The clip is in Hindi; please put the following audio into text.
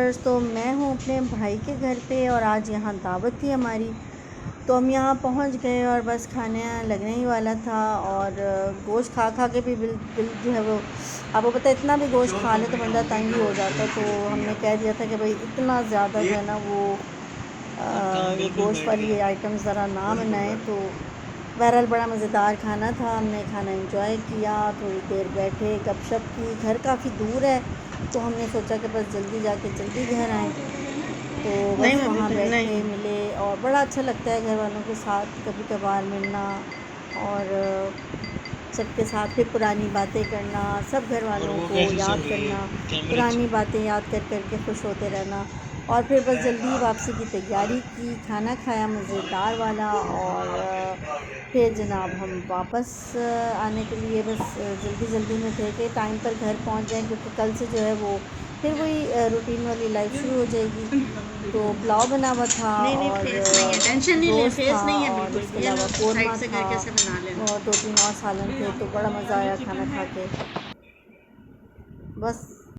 व्यूअर्स, तो मैं हूँ अपने भाई के घर पे और आज यहाँ दावत थी हमारी। तो हम यहाँ पहुँच गए और बस खाने लगने ही वाला था। और गोश्त खा खा के भी बिल जो है वो, आपको पता है इतना भी गोश्त खा ले तो बंदा तंग ही हो जाता। तो हमने कह दिया था कि भाई इतना ज़्यादा जो है ना वो ये गोश्त वाली आइटम ज़रा ना बनाएं। तो बहरहाल बड़ा मज़ेदार खाना था, हमने खाना एंजॉय किया, थोड़ी देर बैठे गपशप की। घर काफ़ी दूर है तो हमने सोचा कि बस जल्दी जाके जल्दी घर आएँ। तो बस वहाँ बैठे मिले और बड़ा अच्छा लगता है घर वालों के साथ कभी कभार मिलना और सबके साथ फिर पुरानी बातें करना, सब घर वालों को याद करना, पुरानी बातें याद कर कर के खुश होते रहना। और फिर बस जल्दी वापसी की तैयारी की, खाना खाया मज़ेदार वाला और फिर जनाब हम वापस आने के लिए बस जल्दी जल्दी में थे कि टाइम पर घर पहुंच जाएं, क्योंकि कल से जो है वो फिर वही रूटीन वाली लाइफ शुरू हो जाएगी। तो पुलाव बना हुआ था और रोस्ट था और उसके अलावा कौरमा था और 2-3 और सालन थे। तो बड़ा मज़ा आया खाना खा के। बस